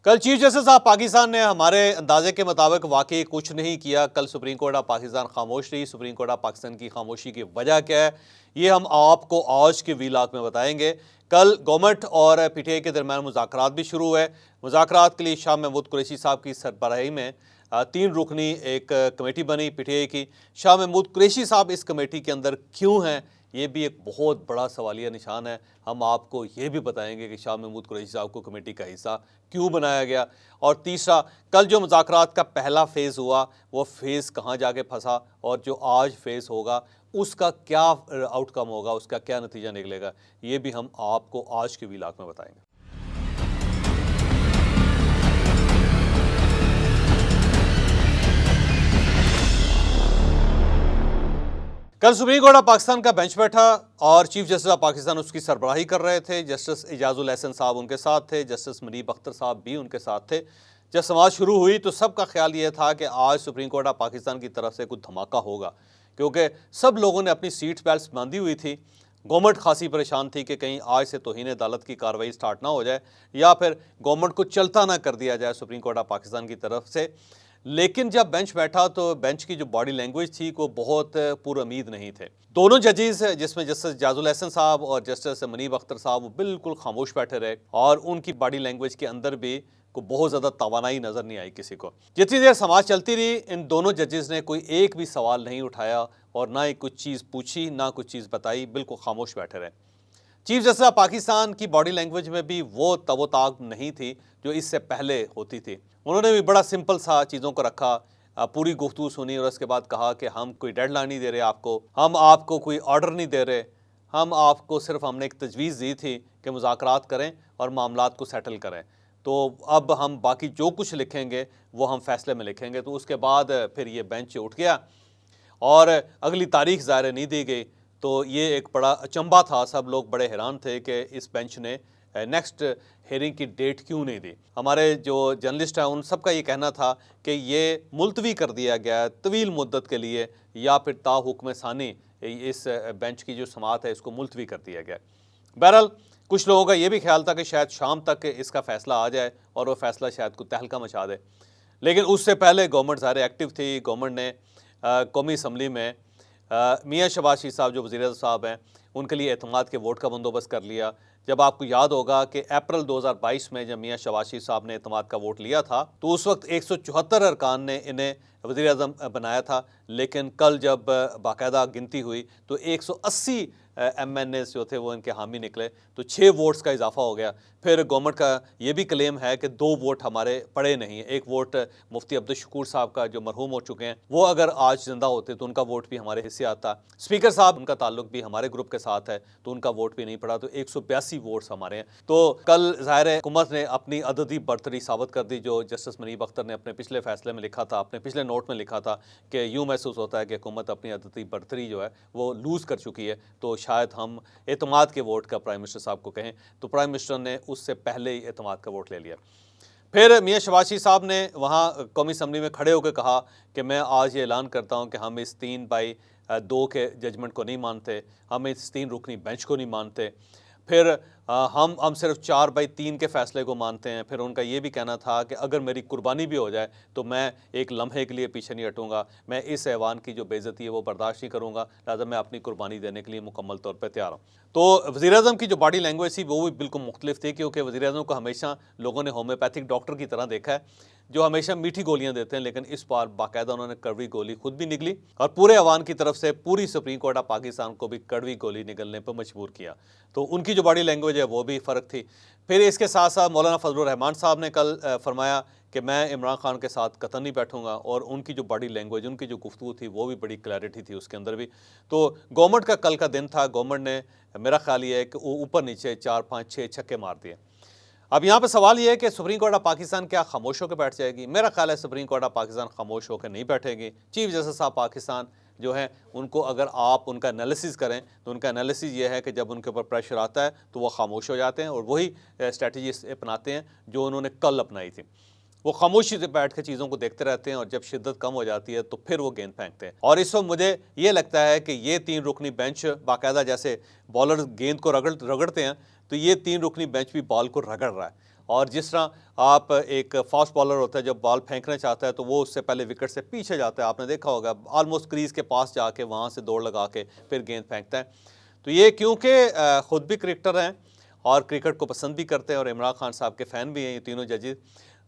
कल chief justice साहब पाकिस्तान ने हमारे अंदाजे के मुताबिक वाकई कुछ नहीं किया। कल सुप्रीम कोर्ट ऑफ पाकिस्तान खामोश रही। सुप्रीम कोर्ट ऑफ पाकिस्तान की खामोशी की वजह क्या है, ये हम आपको आज के वीलॉग में बताएंगे। कल गवर्नमेंट और पीटीआई के दरमियान मुज़ाकरात भी शुरू हुए। मुज़ाकरात के लिए शाह महमूद कुरैशी साहब की सरबराही में 3 रुकनी एक कमेटी बनी पीटीआई की। शाह महमूद कुरैशी साहब इस कमेटी के अंदर क्यों हैं, ये भी एक बहुत बड़ा सवालिया निशान है। हम आपको ये भी बताएंगे कि शाह महमूद कुरैशी साहब को कमेटी का हिस्सा क्यों बनाया गया। और तीसरा, कल जो मुज़ाकरात का पहला फ़ेज़ हुआ वो फ़ेज़ कहाँ जाके फंसा, और जो आज फ़ेज़ होगा उसका क्या आउटकम होगा, उसका क्या नतीजा निकलेगा, ये भी हम आपको आज के वीलॉग में बताएंगे। कल सुप्रीम कोर्ट ऑफ पाकिस्तान का बेंच बैठा और चीफ जस्टिस ऑफ पाकिस्तान उसकी सरबराही कर रहे थे। जस्टिस इजाजुल एहसन साहब उनके साथ थे, जस्टिस मुनीब अख्तर साहब भी उनके साथ थे। जब समाज शुरू हुई तो सबका ख्याल ये था कि आज सुप्रीम कोर्ट ऑफ पाकिस्तान की तरफ से कुछ धमाका होगा, क्योंकि सब लोगों ने अपनी सीट बेल्ट बांधी हुई थी। गवर्नमेंट खासी परेशान थी कि कहीं आज से तौहीन अदालत की कार्रवाई स्टार्ट ना हो जाए या फिर गवर्नमेंट को चलता ना कर दिया जाए सुप्रीम कोर्ट ऑफ पाकिस्तान की तरफ से। लेकिन जब बेंच बैठा तो बेंच की जो बॉडी लैंग्वेज थी वो बहुत पुरुमीद नहीं थे। दोनों जजेस, जिसमें जस्टिस इजाजुल एहसन साहब और जस्टिस मुनीब अख्तर साहब, वो बिल्कुल खामोश बैठे रहे और उनकी बॉडी लैंग्वेज के अंदर भी को बहुत ज़्यादा तवानाई नज़र नहीं आई किसी को। जितनी देर समाज चलती रही इन दोनों जजेस ने कोई एक भी सवाल नहीं उठाया और ना ही कुछ चीज़ पूछी, ना कुछ चीज़ बताई, बिल्कुल खामोश बैठे रहे। चीफ जस्टिस ऑफ पाकिस्तान की बॉडी लैंग्वेज में भी वो तवोताक नहीं थी जो इससे पहले होती थी। उन्होंने भी बड़ा सिंपल सा चीज़ों को रखा, पूरी गुफ्तगू सुनी और उसके बाद कहा कि हम कोई डेडलाइन नहीं दे रहे आपको, हम आपको कोई ऑर्डर नहीं दे रहे, हम आपको सिर्फ हमने एक तजवीज़ दी थी कि मुज़ाकरात करें और मामलात को सेटल करें, तो अब हम बाकी जो कुछ लिखेंगे वो हम फैसले में लिखेंगे। तो उसके बाद फिर ये बेंच उठ गया और अगली तारीख ज़ाहिर नहीं दी गई। तो ये एक बड़ा अचंभा था, सब लोग बड़े हैरान थे कि इस बेंच ने नेक्स्ट हेयरिंग की डेट क्यों नहीं दी। हमारे जो जर्नलिस्ट हैं उन सबका ये कहना था कि ये मुलतवी कर दिया गया तवील मुद्दत के लिए या फिर ता हुक्म सानी इस बेंच की जो समाअत है इसको मुलतवी कर दिया गया। बहरहाल कुछ लोगों का ये भी ख्याल था कि शायद शाम तक इसका फ़ैसला आ जाए और वो फ़ैसला शायद को तहलका मचा दे, लेकिन उससे पहले गवर्नमेंट ज़ाहिर एक्टिव थी। गवर्नमेंट ने कौमी असम्बली में मियाँ शहबाज शरीफ साहब जो वज़ीर साहब हैं उनके लिए एतमाद के वोट का बंदोबस्त कर लिया। जब आपको याद होगा कि अप्रैल 2022 में जब मियाँ शहबाज शरीफ साहब ने एतमाद का वोट लिया था तो उस वक्त 174 अरकान ने इन्हें वज़ीर आज़म बनाया था, लेकिन कल जब बाकायदा गिनती हुई तो 180 MNA जो थे वो इनके हामी निकले, तो 6 वोट्स का इजाफा हो गया। फिर गवर्नमेंट का ये भी क्लेम है कि 2 वोट हमारे पड़े नहीं हैं। एक वोट मुफ्ती अब्दुल शकूर साहब का जो मरहूम हो चुके हैं, वो अगर आज जिंदा होते तो उनका वोट भी हमारे हिस्से आता। स्पीकर साहब उनका ताल्लुक भी हमारे ग्रुप के साथ है तो उनका वोट भी नहीं पड़ा, तो 182 वोट्स हमारे हैं। तो कल ज़ाहिर है हुकूमत ने अपनी अददी बर्तरी साबित कर दी। जो जस्टिस मुनीब अख्तर ने अपने पिछले फैसले में लिखा था, अपने पिछले नोट में लिखा था कि यूँ महसूस होता है कि हुकूमत अपनी अददी बर्तरी जो है वो लूज़ कर चुकी है, तो शायद हम एतमाद के वोट का प्राइम मिनिस्टर साहब को कहें, तो प्राइम मिनिस्टर ने उससे पहले ही एतमाद का वोट ले लिया। फिर मियाँ शहबाज शरीफ साहब ने वहाँ कौमी असम्बली में खड़े होकर कहा कि मैं आज ये ऐलान करता हूँ कि हम इस 3/2 के जजमेंट को नहीं मानते, हम इस 3 रुकनी बेंच को नहीं मानते, फिर हम सिर्फ 4/3 के फ़ैसले को मानते हैं। फिर उनका ये भी कहना था कि अगर मेरी कुर्बानी भी हो जाए तो मैं एक लम्हे के लिए पीछे नहीं हटूँगा, मैं इस ऐवान की जो बेइज्जती है वो बर्दाश्त नहीं करूँगा, लिहाजा मैं अपनी कुर्बानी देने के लिए मुकम्मल तौर पर तैयार हूँ। तो वज़ीर-ए-आज़म की जो बॉडी लैंग्वेज थी वो भी बिल्कुल मुख्तलिफ थी, क्योंकि वज़ीर-ए-आज़म को हमेशा लोगों ने होम्योपैथिक डॉक्टर की तरह देखा है जो हमेशा मीठी गोलियां देते हैं, लेकिन इस बार बाकायदा उन्होंने कड़वी गोली खुद भी निकली और पूरे अवान की तरफ से पूरी सुप्रीम कोर्ट ऑफ पाकिस्तान को भी कड़वी गोली निकलने पर मजबूर किया। तो उनकी जो बॉडी लैंग्वेज है वो भी फ़र्क थी। फिर इसके साथ साथ मौलाना फजलुर रहमान साहब ने कल फरमाया कि मैं इमरान खान के साथ कतई नहीं बैठूंगा, और उनकी जो बॉडी लैंग्वेज, उनकी जो गुफ्तगू थी वो भी बड़ी क्लैरिटी थी उसके अंदर भी। तो गवर्नमेंट का कल का दिन था, गवर्नमेंट ने मेरा ख्याल ये है कि वो ऊपर नीचे 4 5 6 छक्के मार दिए। अब यहाँ पे सवाल ये है कि सुप्रीम कोर्ट ऑफ पाकिस्तान क्या खामोश होकर बैठ जाएगी? मेरा ख्याल है सुप्रीम कोर्ट ऑफ पाकिस्तान खामोश होकर नहीं बैठेगी। चीफ जस्टिस ऑफ पाकिस्तान जो है उनको अगर आप उनका एनालिसिस करें तो उनका एनालिसिस ये है कि जब उनके ऊपर प्रेशर आता है तो वो खामोश हो जाते हैं और वही स्ट्रेटजी अपनाते हैं जो उन्होंने कल अपनाई थी। वो खामोशी से बैठ कर चीज़ों को देखते रहते हैं और जब शिद्दत कम हो जाती है तो फिर वो गेंद फेंकते हैं। और इस वक्त मुझे ये लगता है कि ये 3 रुकनी बेंच बाकायदा जैसे बॉलर गेंद को रगड़ते हैं तो ये 3 रुकनी बेंच भी बॉल को रगड़ रहा है और जिस तरह आप एक फास्ट बॉलर होता है, जब बॉल फेंकना चाहता है तो वो उससे पहले विकेट से पीछे जाता है, आपने देखा होगा, ऑलमोस्ट क्रीज के पास जाके वहाँ से दौड़ लगा के फिर गेंद फेंकता है। तो ये क्योंकि ख़ुद भी क्रिकेटर हैं और क्रिकेट को पसंद भी करते हैं और इमरान खान साहब के फ़ैन भी हैं ये तीनों जजेस,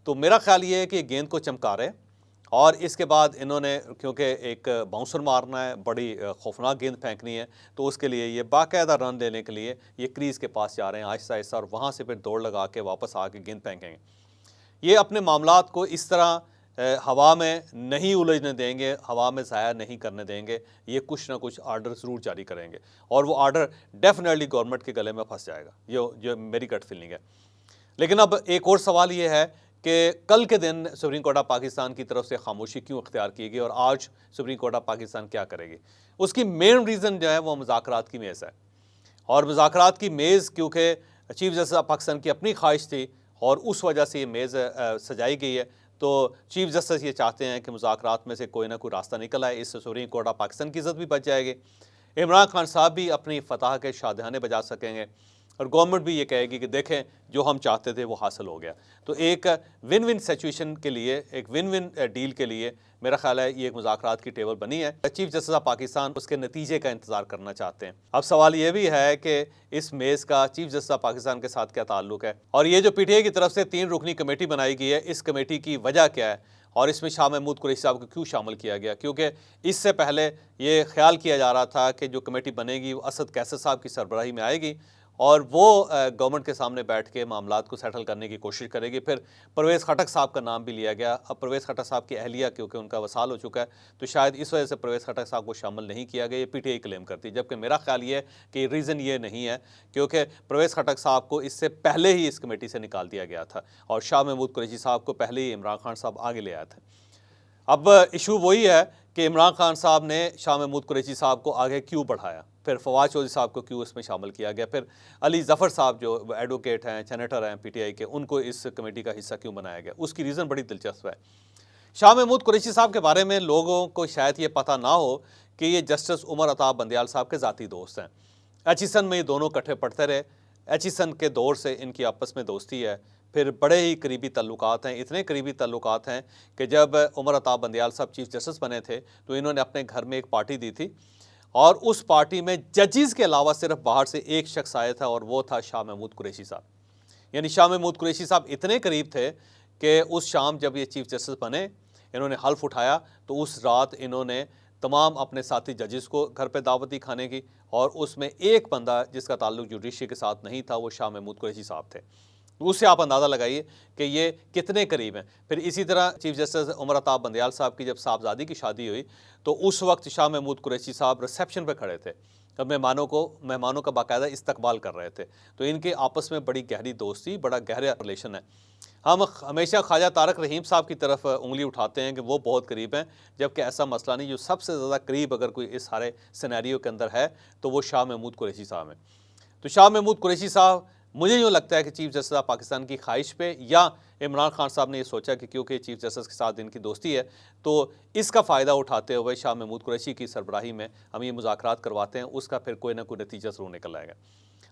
तो मेरा ख्याल ये है कि गेंद को चमका रहे हैं और इसके बाद इन्होंने, क्योंकि एक बाउंसर मारना है, बड़ी खौफनाक गेंद फेंकनी है, तो उसके लिए ये बाकायदा रन लेने के लिए ये क्रीज़ के पास जा रहे हैं आहिस्ता आहिस्ता और वहाँ से फिर दौड़ लगा के वापस आके गेंद फेंकेंगे। ये अपने मामलात को इस तरह हवा में नहीं उलझने देंगे, हवा में ज़ाया नहीं करने देंगे, ये कुछ ना कुछ आर्डर ज़रूर जारी करेंगे और वो आर्डर डेफिनेटली गवर्नमेंट के गले में फंस जाएगा, जो मेरी गट फीलिंग है। लेकिन अब एक और सवाल ये है कि कल के दिन सुप्रीम कोर्ट ऑफ पाकिस्तान की तरफ से खामोशी क्यों अख्तियार की गई और आज सुप्रीम कोर्ट ऑफ पाकिस्तान क्या करेगी? उसकी मेन रीज़न जो है वो मुज़ाकरात की मेज़ है और मुज़ाकरात की मेज़ क्योंकि चीफ जस्टिस ऑफ पाकिस्तान की अपनी ख्वाहिश थी और उस वजह से ये मेज़ सजाई गई है। तो चीफ जस्टिस ये चाहते हैं कि मुज़ाकरात में से कोई ना कोई रास्ता निकल आए, इससे सुप्रीम कोर्ट ऑफ पाकिस्तान की इज़्ज़त भी बच जाएगी, इमरान खान साहब भी अपनी फतह के शादियाने बजा सकेंगे और गवर्नमेंट भी ये कहेगी कि देखें जो हम चाहते थे वो हासिल हो गया। तो एक विन विन सिचुएशन के लिए, एक विन विन डील के लिए मेरा ख्याल है ये एक मुज़ाकरात की टेबल बनी है। चीफ जस्टिस ऑफ पाकिस्तान उसके नतीजे का इंतज़ार करना चाहते हैं। अब सवाल ये भी है कि इस मेज़ का चीफ जस्टिस ऑफ पाकिस्तान के साथ क्या ताल्लुक है और ये जो पीटीआई की तरफ से 3 रुकनी कमेटी बनाई गई है, इस कमेटी की वजह क्या है और इसमें शाह महमूद कुरैशी साहब को क्यों शामिल किया गया? क्योंकि इससे पहले ये ख्याल किया जा रहा था कि जो कमेटी बनेगी वो असद कैसर साहब की सरबराही में आएगी और वो गवर्नमेंट के सामने बैठ के मामलात को सेटल करने की कोशिश करेगी। फिर परवेज़ खटक साहब का नाम भी लिया गया। अब परवेज़ खटक साहब की अहलिया क्योंकि उनका वसाल हो चुका है तो शायद इस वजह से परवेज़ खटक साहब को शामिल नहीं किया गया, ये पीटीआई क्लेम करती है। जबकि मेरा ख्याल ये है कि रीज़न ये नहीं है, क्योंकि परवेज़ खटक साहब को इससे पहले ही इस कमेटी से निकाल दिया गया था और शाह महमूद कुरैशी साहब को पहले ही इमरान खान साहब आगे ले आए थे। अब इशू वही है कि इमरान खान साहब ने शाह महमूद कुरैशी साहब को आगे क्यों बढ़ाया, फिर फवाद चौधरी साहब को क्यों इसमें शामिल किया गया, फिर अली ज़फ़र साहब जो एडवोकेट हैं, सेनेटर हैं पीटीआई के, उनको इस कमेटी का हिस्सा क्यों बनाया गया? उसकी रीज़न बड़ी दिलचस्प है। शाह महमूद कुरैशी साहब के बारे में लोगों को शायद ये पता ना हो कि ये जस्टिस उमर अताब बंदयाल साहब के ज़ाती दोस्त हैं। एचिसन में ये दोनों इकट्ठे पढ़ते रहे, एचिसन के दौर से इनकी आपस में दोस्ती है, फिर बड़े ही करीबी ताल्लुकात हैं, इतने करीबी ताल्लुकात हैं कि जब उमर अताब बंदयाल साहब चीफ जस्टिस बने थे तो इन्होंने अपने घर में एक पार्टी दी थी और उस पार्टी में जजेस के अलावा सिर्फ बाहर से एक शख्स आया था और वो था शाह महमूद कुरैशी साहब। यानी शाह महमूद कुरैशी साहब इतने करीब थे कि उस शाम जब ये चीफ जस्टिस बने, इन्होंने हल्फ उठाया तो उस रात इन्होंने तमाम अपने साथी जजेस को घर पे दावत दी खाने की और उसमें एक बंदा जिसका ताल्लुक जुडिशरी के साथ नहीं था वो शाह महमूद कुरैशी साहब थे। उससे आप अंदाज़ा लगाइए कि ये कितने करीब हैं। फिर इसी तरह चीफ जस्टिस उमर अताब बंदयाल साहब की जब साहबजादी की शादी हुई तो उस वक्त शाह महमूद कुरैशी साहब रिसेप्शन पे खड़े थे, अब मेहमानों का बाकायदा इस्तकबाल कर रहे थे। तो इनके आपस में बड़ी गहरी दोस्ती, बड़ा गहरा रिलेशन है। हम हमेशा ख्वाजा तारक रहीम साहब की तरफ उंगली उठाते हैं कि वो बहुत करीब हैं, जबकि ऐसा मसला नहीं। जो सबसे ज़्यादा करीब अगर कोई इस सारे सिनेरियो के अंदर है तो वो शाह महमूद कुरैशी साहब हैं। तो शाह महमूद कुरैशी साहब, मुझे यूँ लगता है कि चीफ जस्टिस ऑफ पाकिस्तान की ख्वाहिश पे या इमरान खान साहब ने ये सोचा कि क्योंकि चीफ जस्टिस के साथ इनकी दोस्ती है तो इसका फ़ायदा उठाते हुए शाह महमूद कुरैशी की सरबराही में हम ये मुज़ाकरात करवाते हैं, उसका फिर कोई ना कोई नतीजा ज़रूर निकल आएगा।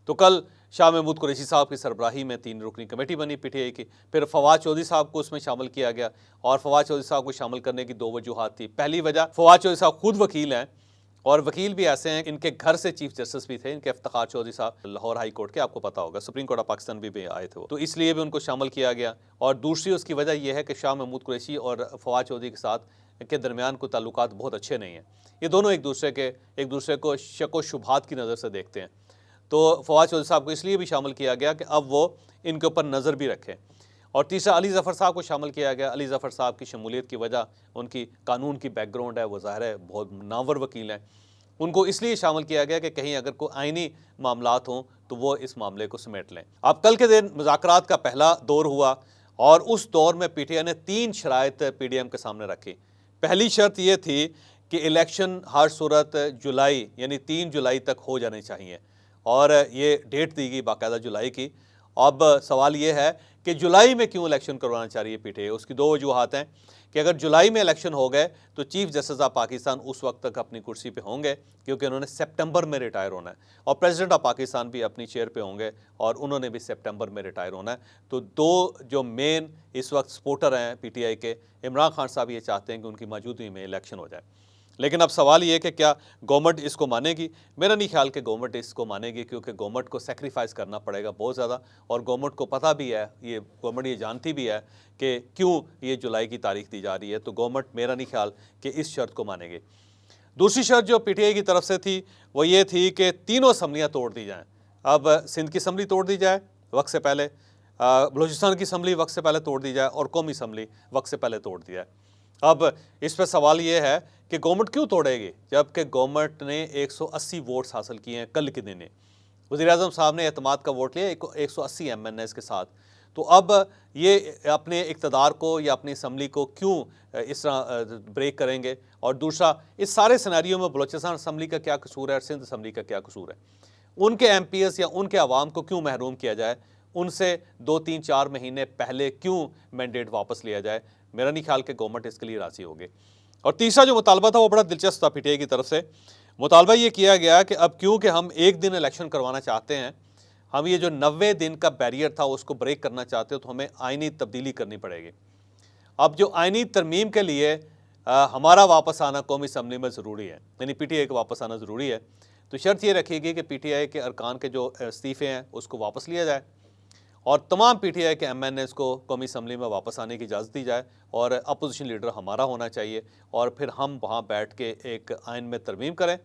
तो कल शाह महमूद कुरैशी साहब की सरबराही में 3 रुकनी कमेटी बनी पीटीआई की, फिर फवाद चौधरी साहब को उसमें शामिल किया गया और फवाद चौधरी साहब को शामिल करने की 2 वजूहात थी। पहली वजह, फवाद चौधरी साहब खुद वकील हैं और वकील भी ऐसे हैं, इनके घर से चीफ जस्टिस भी थे, इनके इफ्तिखार चौधरी साहब लाहौर हाई कोर्ट के, आपको पता होगा सुप्रीम कोर्ट ऑफ पाकिस्तान भी आए थे वो, तो इसलिए भी उनको शामिल किया गया। और दूसरी उसकी वजह यह है कि शाह महमूद कुरैशी और फवाद चौधरी के साथ के दरमियान कोई ताल्लुकात बहुत अच्छे नहीं हैं। ये दोनों एक दूसरे को शक व शुबहात की नज़र से देखते हैं। तो फवाद चौधरी साहब को इसलिए भी शामिल किया गया कि अब वो इनके ऊपर नज़र भी रखें। और तीसरा, अली ज़फ़र साहब को शामिल किया गया। अली ज़फ़र साहब की शमूलियत की वजह उनकी कानून की बैकग्राउंड है, वो ज़ाहिर है बहुत नामवर वकील हैं। उनको इसलिए शामिल किया गया कि कहीं अगर कोई आइनी मामलात हों तो वो इस मामले को समेट लें। अब कल के दिन मुज़ाकरात का पहला दौर हुआ और उस दौर में पीटीआई ने 3 शराइत पीडीएम के सामने रखी। पहली शर्त ये थी कि इलेक्शन हर सूरत जुलाई यानी 3 जुलाई तक हो जाने चाहिए और ये डेट दी गई बाकायदा जुलाई की। अब सवाल ये है कि जुलाई में क्यों इलेक्शन करवाना चाह रही है पीटीआई। उसकी दो वजूहात हैं कि अगर जुलाई में इलेक्शन हो गए तो चीफ जस्टिस ऑफ पाकिस्तान उस वक्त तक अपनी कुर्सी पे होंगे, क्योंकि उन्होंने सितंबर में रिटायर होना है, और प्रेसिडेंट ऑफ पाकिस्तान भी अपनी चेयर पे होंगे और उन्होंने भी सितंबर में रिटायर होना है। तो दो जो मेन इस वक्त सपोर्टर हैं पीटीआई के, इमरान खान साहब ये चाहते हैं कि उनकी मौजूदगी में इलेक्शन हो जाए। लेकिन अब सवाल ये है कि क्या गवर्नमेंट इसको मानेगी। मेरा नहीं ख्याल कि गवर्नमेंट इसको मानेगी, क्योंकि गवर्नमेंट को सेक्रीफाइस करना पड़ेगा बहुत ज़्यादा, और गवर्नमेंट को पता भी है, ये गवर्नमेंट ये जानती भी है कि क्यों ये जुलाई की तारीख दी जा रही है। तो गवर्नमेंट मेरा नहीं ख्याल कि इस शर्त को मानेगी। दूसरी शर्त जो पीटीआई की तरफ से थी वो ये थी कि तीनों असम्बलियाँ तोड़ दी जाएँ। अब सिंध की असम्बली तोड़ दी जाए वक्त से पहले, बलूचिस्तान की असम्बली वक्त से पहले तोड़ दी जाए, और कौमी असम्बली वक्त से पहले तोड़ दी जाए। अब इस पर सवाल ये है कि गवर्नमेंट क्यों तोड़ेगी, जबकि गवर्नमेंट ने 180 वोट्स हासिल किए हैं कल के दिन। वज़ीर-ए-आज़म साहब ने एतमाद का वोट लिया 180 MNAs के साथ। तो अब ये अपने इक़्तिदार को या अपनी असम्बली को क्यों इस तरह ब्रेक करेंगे। और दूसरा, इस सारे सिनेरियो में बलूचिस्तान असम्बली का क्या कसूर है और सिंध असम्बली का क्या कसूर है। उनके MPs या उनके अवाम को क्यों महरूम किया जाए, उनसे 2-3-4 महीने पहले क्यों मैंडेट वापस लिया जाए। मेरा नहीं ख्याल कि गवर्नमेंट इसके लिए राज़ी होगी। और तीसरा जो मुतालबा था वो बड़ा दिलचस्प था पीटीआई की तरफ से। मुतालबा ये किया गया कि अब क्योंकि हम एक दिन इलेक्शन करवाना चाहते हैं, हम ये जो 90 दिन का बैरियर था उसको ब्रेक करना चाहते हो, तो हमें आइनी तब्दीली करनी पड़ेगी। अब जो आइनी तरमीम के लिए हमारा वापस आना कौमी असम्बली में ज़रूरी है, यानी पीटीआई का वापस आना ज़रूरी है। तो शर्त ये रखी गई कि पीटीआई के अरकान के जो इस्तीफ़े हैं उसको वापस लिया जाए, और तमाम पीटीआई के MNAs को कौमी असम्बली में वापस आने की इजाज़त दी जाए, और अपोजिशन लीडर हमारा होना चाहिए, और फिर हम वहाँ बैठ के एक आइन में तरमीम करें,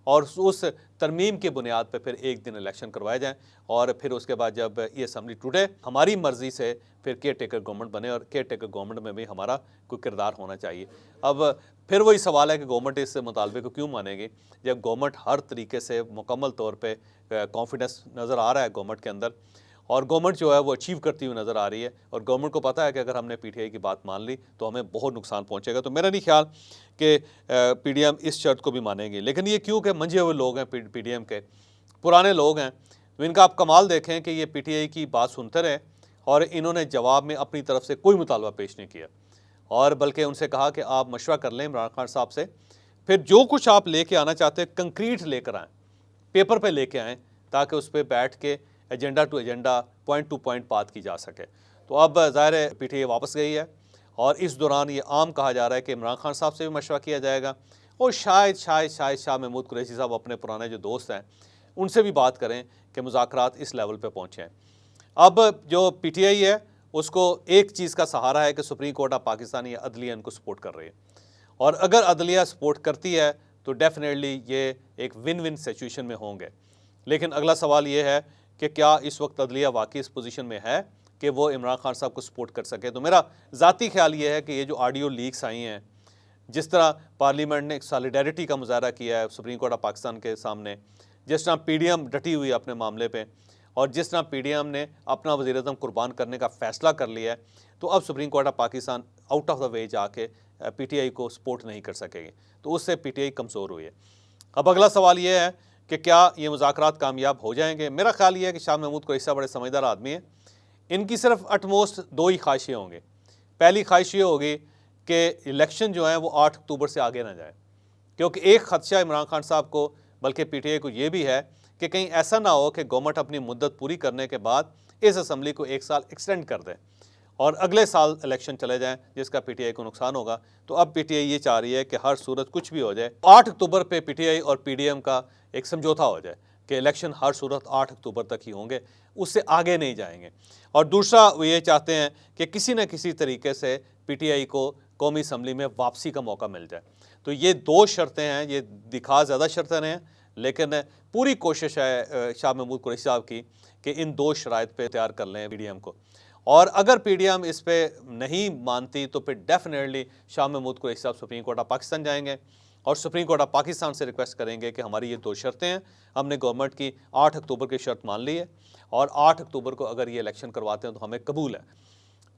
और उस तरमीम की बुनियाद पर फिर एक दिन इलेक्शन करवाए जाएँ, और फिर उसके बाद जब ये असम्बली टूटे हमारी मर्ज़ी से फिर केयर टेकर गवर्नमेंट बने, और केयर टेकर गवर्नमेंट में भी हमारा कोई किरदार होना चाहिए। अब फिर वही सवाल है कि गवर्नमेंट इस मुतालबे को क्यों मानेगी, जब गवर्नमेंट हर तरीके से मुकम्मल तौर पर कॉन्फिडेंस नज़र आ रहा है गवर्नमेंट के अंदर, और गवर्नमेंट जो है वो अचीव करती हुई नज़र आ रही है, और गवर्नमेंट को पता है कि अगर हमने पीटीआई की बात मान ली तो हमें बहुत नुकसान पहुंचेगा। तो मेरा नहीं ख्याल कि पीडीएम इस शर्त को भी मानेगी। लेकिन ये क्यों कि मंझे हुए लोग हैं, पीडीएम के पुराने लोग हैं, तो इनका आप कमाल देखें कि ये पीटीआई की बात सुनते रहे और इन्होंने जवाब में अपनी तरफ से कोई मुतालबा पेश नहीं किया, और बल्कि उनसे कहा कि आप मशवरा कर लें इमरान खान साहब से, फिर जो कुछ आप लेके आना चाहते हैं कंक्रीट लेकर आएँ, पेपर पे लेके आएँ, ताकि उस पर बैठ के agenda to agenda, point to point बात की जा सके। तो अब ज़ाहिर है पीटीआई वापस गई है, और इस दौरान ये आम कहा जा रहा है कि इमरान खान साहब से भी मशवरा किया जाएगा, और शायद शाह महमूद कुरैशी साहब अपने पुराने जो दोस्त हैं उनसे भी बात करें कि मुज़ाकरात इस लेवल पे पहुँचे हैं। अब जो पीटीआई है उसको एक चीज़ का सहारा है कि सुप्रीम कोर्ट ऑफ पाकिस्तान या अदलिया इनको सपोर्ट कर रही है, और अगर अदलिया सपोर्ट करती है तो डेफिनेटली ये एक विन विन सिचुएशन में होंगे। लेकिन अगला सवाल ये है कि क्या इस वक्त अदलिया वाकई इस पोजीशन में है कि वो इमरान खान साहब को सपोर्ट कर सके। तो मेरा ज़ाती ख्याल ये है कि ये जो ऑडियो लीक्स आई हैं, जिस तरह पार्लियामेंट ने एक सॉलिडेरिटी का मुजाहरा किया है सुप्रीम कोर्ट ऑफ पाकिस्तान के सामने, जिस तरह पीडीएम डटी हुई है अपने मामले पे, और जिस तरह पीडीएम ने अपना वज़ीर-ए-आज़म कुर्बान करने का फ़ैसला कर लिया है, तो अब supreme court of Pakistan out of the way जाके पीटीआई को सपोर्ट नहीं कर सकेगी, तो उससे पीटीआई कमज़ोर हुई है। अब अगला सवाल ये है कि क्या ये मुज़ाकरात कामयाब हो जाएंगे। मेरा ख्याल ये है कि शाह महमूद कुरैशी साहब बड़े समझदार आदमी हैं, इनकी सिर्फ अटमोस्ट दो ही ख्वाहिशें होंगी। पहली ख्वाहिश ये होगी कि इलेक्शन जो है वो 8 अक्टूबर से आगे ना जाए, क्योंकि एक खदशा इमरान खान साहब को बल्कि पीटीआई को ये भी है कि कहीं ऐसा ना हो कि गवर्नमेंट अपनी मुद्दत पूरी करने के बाद इस असम्बली को 1 साल एक्सटेंड कर दे और अगले साल इलेक्शन चले जाएं, जिसका पीटीआई को नुकसान होगा। तो अब पीटीआई ये चाह रही है कि हर सूरत कुछ भी हो जाए 8 अक्टूबर पे पीटीआई और पीडीएम का एक समझौता हो जाए कि इलेक्शन हर सूरत 8 अक्टूबर तक ही होंगे, उससे आगे नहीं जाएंगे। और दूसरा वो ये चाहते हैं कि किसी न किसी तरीके से पीटीआई को कौमी असम्बली में वापसी का मौका मिल जाए। तो ये दो शर्तें हैं, ये दिखा ज़्यादा शर्तें हैं, लेकिन पूरी कोशिश है शाह महमूद कुरैशी साहब की कि इन दो शराइत पे तैयार कर लें पीडीएम को। और अगर पीडीएम इस पे नहीं मानती तो फिर डेफिनेटली शाह महमूद कुरैशी साहब सुप्रीम कोर्ट ऑफ पाकिस्तान जाएंगे और सुप्रीम कोर्ट ऑफ पाकिस्तान से रिक्वेस्ट करेंगे कि हमारी ये दो शर्तें हैं, हमने गवर्नमेंट की 8 अक्टूबर की शर्त मान ली है और 8 अक्टूबर को अगर ये इलेक्शन करवाते हैं तो हमें कबूल है।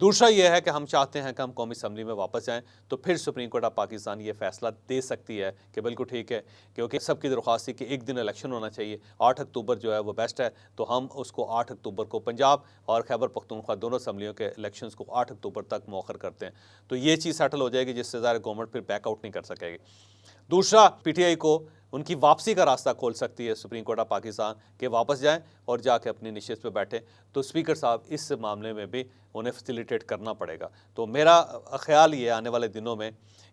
दूसरा ये है कि हम चाहते हैं कि हम कौमी असम्बली में वापस जाएं, तो फिर सुप्रीम कोर्ट ऑफ पाकिस्तान ये फैसला दे सकती है कि बिल्कुल ठीक है, क्योंकि सबकी दरख्वास्त थी कि एक दिन इलेक्शन होना चाहिए, 8 अक्टूबर जो है वो बेस्ट है, तो हम उसको 8 अक्टूबर को पंजाब और खैबर पख्तूनख्वा दोनों असम्बलियों के इलेक्शंस को 8 अक्टूबर तक मौखर करते हैं। तो ये चीज़ सेटल हो जाएगी, जिससे ज़ाहिर गवर्नमेंट फिर बैकआउट नहीं कर सकेगी। दूसरा, पीटीआई को उनकी वापसी का रास्ता खोल सकती है सुप्रीम कोर्ट ऑफ पाकिस्तान के वापस जाएं और जाके अपनी निशिस्त पे बैठें, तो स्पीकर साहब इस मामले में भी उन्हें फैसिलिटेट करना पड़ेगा। तो मेरा ख्याल ये आने वाले दिनों में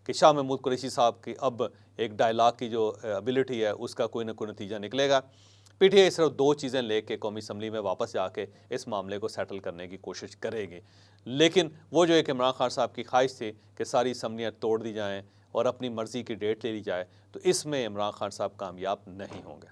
कि शाह महमूद कुरैशी साहब की अब एक डायलॉग की जो एबिलिटी है उसका कोई ना कोई नतीजा निकलेगा। पीटीआई सिर्फ 2 चीज़ें लेके कौमी असम्बली में वापस जाके इस मामले को सेटल करने की कोशिश करेगी, लेकिन वो जो एक इमरान खान साहब की ख्वाहिश थी कि सारी असम्बलियाँ तोड़ दी जाएँ और अपनी मर्ज़ी की डेट ले ली जाए, तो इसमें इमरान खान साहब कामयाब नहीं होंगे।